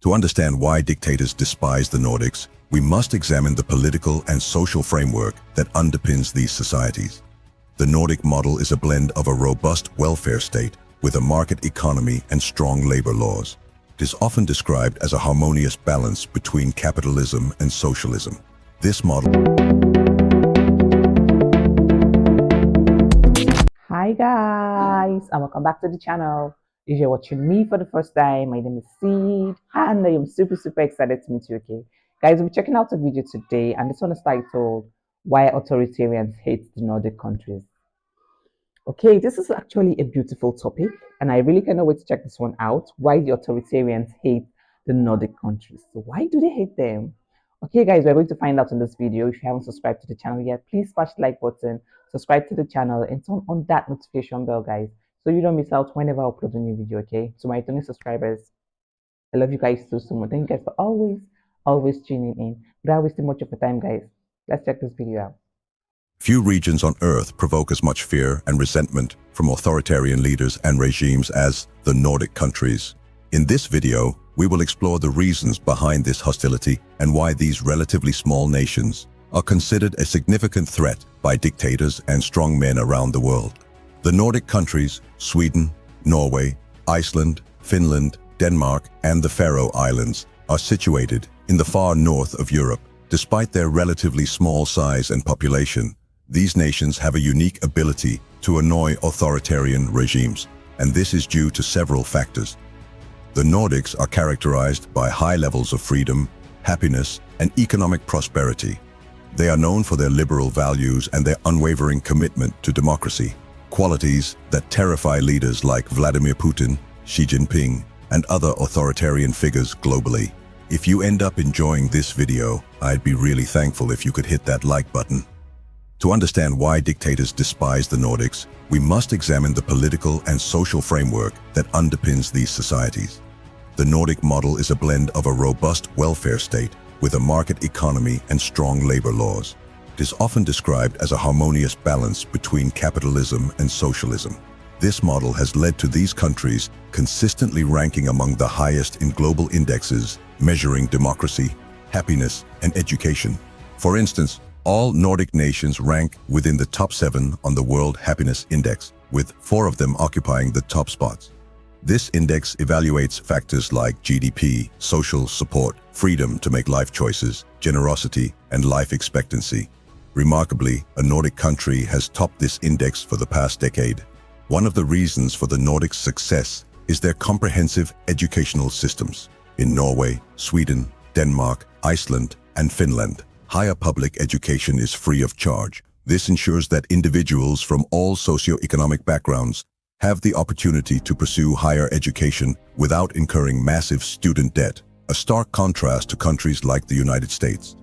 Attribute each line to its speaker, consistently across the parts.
Speaker 1: To understand why dictators despise the Nordics, we must examine the political and social framework that underpins these societies. The Nordic model is a blend of a robust welfare state with a market economy and strong labor laws. It is often described as a harmonious balance between capitalism and socialism. This model...
Speaker 2: Hi guys, and welcome back to the channel. If you're watching me for the first time, my name is Seed, and I am super excited to meet you. Okay, guys, we're checking out a video today, and this one is titled "Why Authoritarians Hate the Nordic Countries." Okay, this is actually a beautiful topic, and I really cannot wait to check this one out. Why the authoritarians hate the Nordic countries? So why do they hate them? Okay, guys, we're going to find out in this video. If you haven't subscribed to the channel yet, please smash the like button, subscribe to the channel, and turn on that notification bell, guys, so you don't miss out whenever I upload a new video. Okay, so my returning subscribers, I love you guys so much. Thank you guys for always tuning in. Without wasting much of your time, guys, let's check this video out.
Speaker 1: Few regions on Earth provoke as much fear and resentment from authoritarian leaders and regimes as the Nordic countries. In this video, we will explore the reasons behind this hostility and why these relatively small nations are considered a significant threat by dictators and strongmen around the world. The Nordic countries, Sweden, Norway, Iceland, Finland, Denmark, and the Faroe Islands, are situated in the far north of Europe. Despite their relatively small size and population, these nations have a unique ability to annoy authoritarian regimes, and this is due to several factors. The Nordics are characterized by high levels of freedom, happiness, and economic prosperity. They are known for their liberal values and their unwavering commitment to democracy, qualities that terrify leaders like Vladimir Putin, Xi Jinping, and other authoritarian figures globally. If you end up enjoying this video, I'd be really thankful if you could hit that like button. To understand why dictators despise the Nordics, we must examine the political and social framework that underpins these societies. The Nordic model is a blend of a robust welfare state with a market economy and strong labor laws. It is often described as a harmonious balance between capitalism and socialism. This model has led to these countries consistently ranking among the highest in global indexes measuring democracy, happiness, and education. For instance, all Nordic nations rank within the top 7 on the World Happiness Index, with 4 of them occupying the top spots. This index evaluates factors like GDP, social support, freedom to make life choices, generosity, and life expectancy. Remarkably, a Nordic country has topped this index for the past decade. One of the reasons for the Nordics' success is their comprehensive educational systems. In Norway, Sweden, Denmark, Iceland, and Finland, higher public education is free of charge. This ensures that individuals from all socioeconomic backgrounds have the opportunity to pursue higher education without incurring massive student debt, a stark contrast to countries like the United States.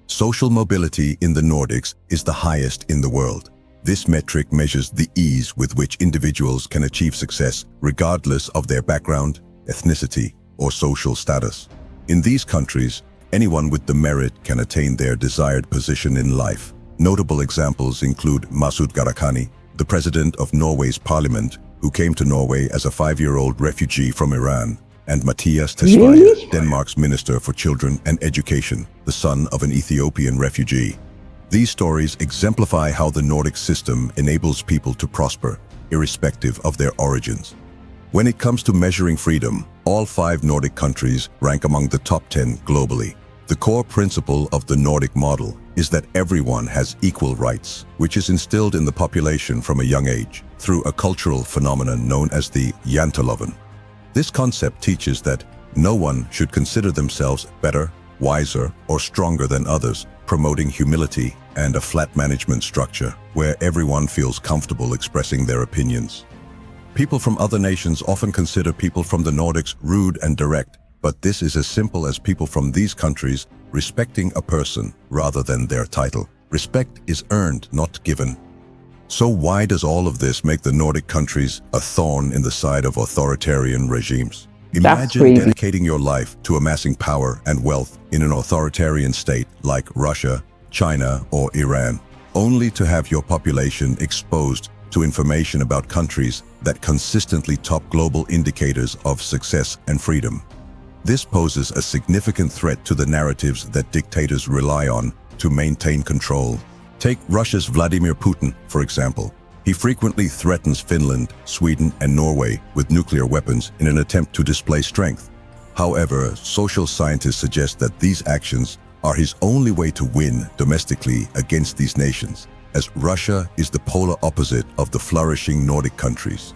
Speaker 1: Social mobility in the Nordics is the highest in the world. This metric measures the ease with which individuals can achieve success regardless of their background, ethnicity, or social status. In these countries, anyone with the merit can attain their desired position in life. Notable examples include Masud Gharahkhani, the president of Norway's parliament, who came to Norway as a 5-year-old refugee from Iran, and Mathias Tesfaye, Denmark's Minister for Children and Education, the son of an Ethiopian refugee. These stories exemplify how the Nordic system enables people to prosper, irrespective of their origins. When it comes to measuring freedom, all 5 Nordic countries rank among the top 10 globally. The core principle of the Nordic model is that everyone has equal rights, which is instilled in the population from a young age through a cultural phenomenon known as the janteloven. This concept teaches that no one should consider themselves better, wiser, or stronger than others, promoting humility and a flat management structure where everyone feels comfortable expressing their opinions. People from other nations often consider people from the Nordics rude and direct, but this is as simple as people from these countries respecting a person rather than their title. Respect is earned, not given. So why does all of this make the Nordic countries a thorn in the side of authoritarian regimes? Imagine dedicating your life to amassing power and wealth in an authoritarian state like Russia, China, or Iran, only to have your population exposed to information about countries that consistently top global indicators of success and freedom. This poses a significant threat to the narratives that dictators rely on to maintain control. Take Russia's Vladimir Putin, for example. He frequently threatens Finland, Sweden, and Norway with nuclear weapons in an attempt to display strength. However, social scientists suggest that these actions are his only way to win domestically against these nations, as Russia is the polar opposite of the flourishing Nordic countries.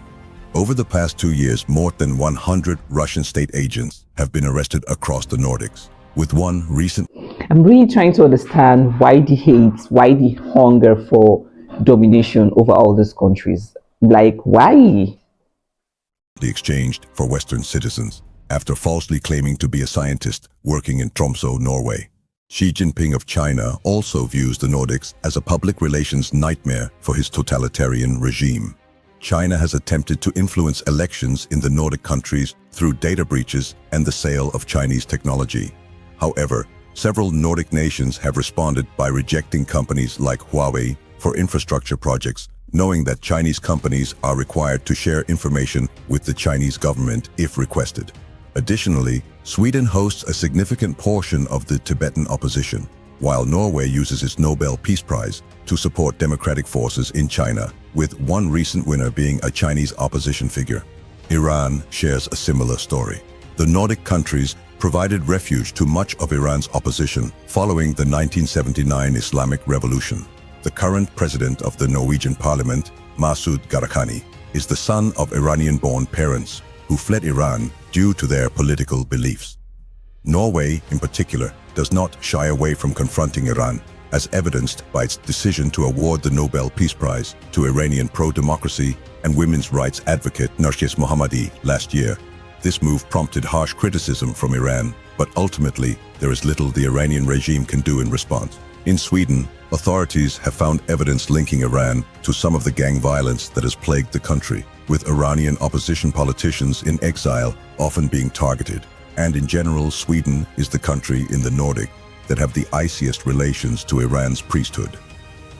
Speaker 1: Over the past 2 years, more than 100 Russian state agents have been arrested across the Nordics, with one recent.
Speaker 2: I'm really trying to understand why the hate, why the hunger for domination over all these countries. Like, why?
Speaker 1: Exchanged for Western citizens after falsely claiming to be a scientist working in Tromsø, Norway. Xi Jinping of China also views the Nordics as a public relations nightmare for his totalitarian regime. China has attempted to influence elections in the Nordic countries through data breaches and the sale of Chinese technology. However, several Nordic nations have responded by rejecting companies like Huawei for infrastructure projects, knowing that Chinese companies are required to share information with the Chinese government if requested. Additionally, Sweden hosts a significant portion of the Tibetan opposition, while Norway uses its Nobel Peace Prize to support democratic forces in China, with one recent winner being a Chinese opposition figure. Iran shares a similar story. The Nordic countries provided refuge to much of Iran's opposition following the 1979 Islamic Revolution. The current president of the Norwegian parliament, Masud Gharahkhani, is the son of Iranian-born parents who fled Iran due to their political beliefs. Norway, in particular, does not shy away from confronting Iran, as evidenced by its decision to award the Nobel Peace Prize to Iranian pro-democracy and women's rights advocate Narges Mohammadi last year. This move prompted harsh criticism from Iran, but ultimately, there is little the Iranian regime can do in response. In Sweden, authorities have found evidence linking Iran to some of the gang violence that has plagued the country, with Iranian opposition politicians in exile often being targeted. And in general, Sweden is the country in the Nordic that have the iciest relations to Iran's priesthood.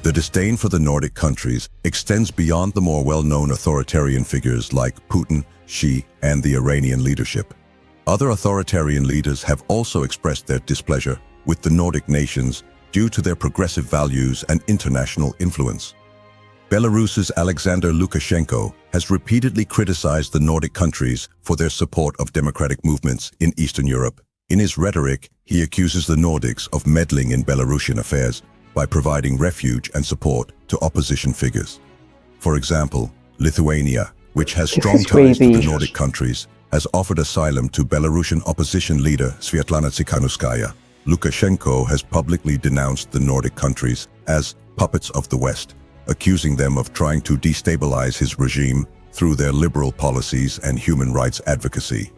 Speaker 1: The disdain for the Nordic countries extends beyond the more well-known authoritarian figures like Putin, Xi, and the Iranian leadership. Other authoritarian leaders have also expressed their displeasure with the Nordic nations due to their progressive values and international influence. Belarus's Alexander Lukashenko has repeatedly criticized the Nordic countries for their support of democratic movements in Eastern Europe. In his rhetoric, he accuses the Nordics of meddling in Belarusian affairs by providing refuge and support to opposition figures. For example, Lithuania, which has strong ties to the Nordic countries, has offered asylum to Belarusian opposition leader Svetlana Tsikhanouskaya. Lukashenko has publicly denounced the Nordic countries as puppets of the West, accusing them of trying to destabilize his regime through their liberal policies and human rights advocacy.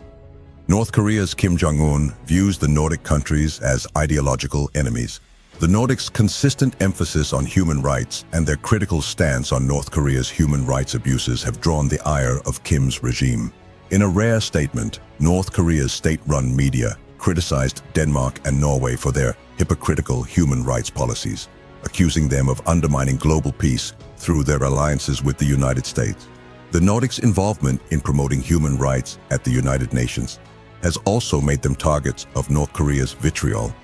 Speaker 1: North Korea's Kim Jong-un views the Nordic countries as ideological enemies. The Nordics' consistent emphasis on human rights and their critical stance on North Korea's human rights abuses have drawn the ire of Kim's regime. In a rare statement, North Korea's state-run media criticized Denmark and Norway for their hypocritical human rights policies, accusing them of undermining global peace through their alliances with the United States. The Nordics' involvement in promoting human rights at the United Nations has also made them targets of North Korea's vitriol.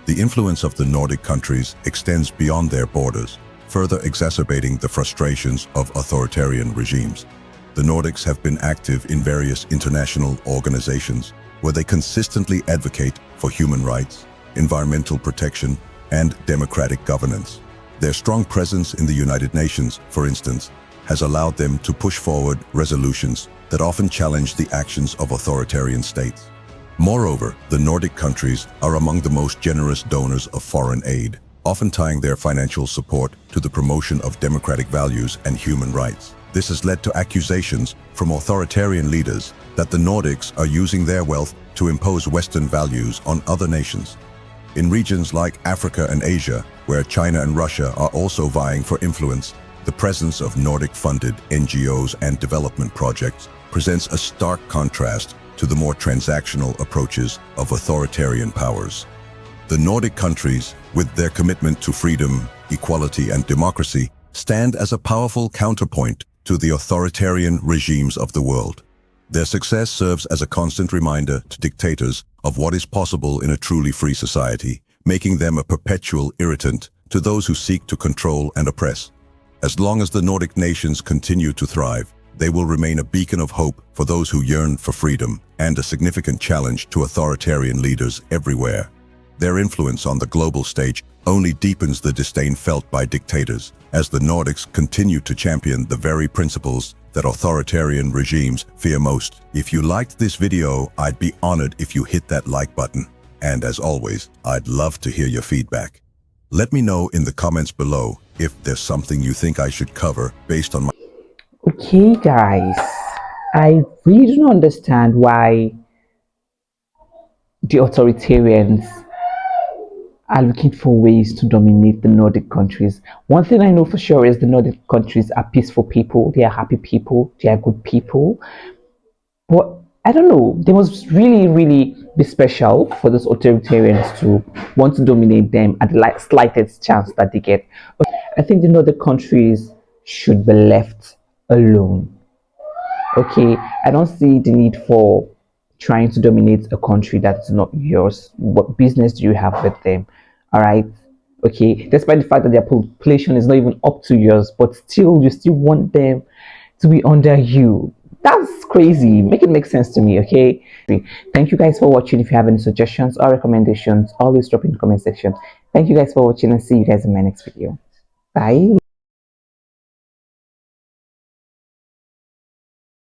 Speaker 1: The influence of the Nordic countries extends beyond their borders, further exacerbating the frustrations of authoritarian regimes. The Nordics have been active in various international organizations where they consistently advocate for human rights, environmental protection, and democratic governance. Their strong presence in the United Nations, for instance, has allowed them to push forward resolutions that often challenge the actions of authoritarian states. Moreover, the Nordic countries are among the most generous donors of foreign aid, often tying their financial support to the promotion of democratic values and human rights. This has led to accusations from authoritarian leaders that the Nordics are using their wealth to impose Western values on other nations. In regions like Africa and Asia, where China and Russia are also vying for influence, the presence of Nordic-funded NGOs and development projects presents a stark contrast to the more transactional approaches of authoritarian powers. The Nordic countries, with their commitment to freedom, equality, and democracy, stand as a powerful counterpoint to the authoritarian regimes of the world. Their success serves as a constant reminder to dictators of what is possible in a truly free society, making them a perpetual irritant to those who seek to control and oppress. As long as the Nordic nations continue to thrive, they will remain a beacon of hope for those who yearn for freedom and a significant challenge to authoritarian leaders everywhere. Their influence on the global stage only deepens the disdain felt by dictators, as the Nordics continue to champion the very principles that authoritarian regimes fear most. If you liked this video, I'd be honored if you hit that like button. And as always, I'd love to hear your feedback. Let me know in the comments below if there's something you think I should cover based on my...
Speaker 2: Okay, guys, I really don't understand why the authoritarians are looking for ways to dominate the Nordic countries. One thing I know for sure is the Nordic countries are peaceful people, they are happy people, they are good people. But I don't know, they must really be special for those authoritarians to want to dominate them at the slightest chance that they get. I think the Nordic countries should be left alone. Okay, I don't see the need for trying to dominate a country that's not yours. What business do you have with them? All right, okay, despite the fact that their population is not even up to yours, but still you still want them to be under you. That's crazy. Make it make sense to me. Okay, thank you guys for watching. If you have any suggestions or recommendations, always drop in the comment section. Thank you guys for watching, and see you guys in my next video. Bye.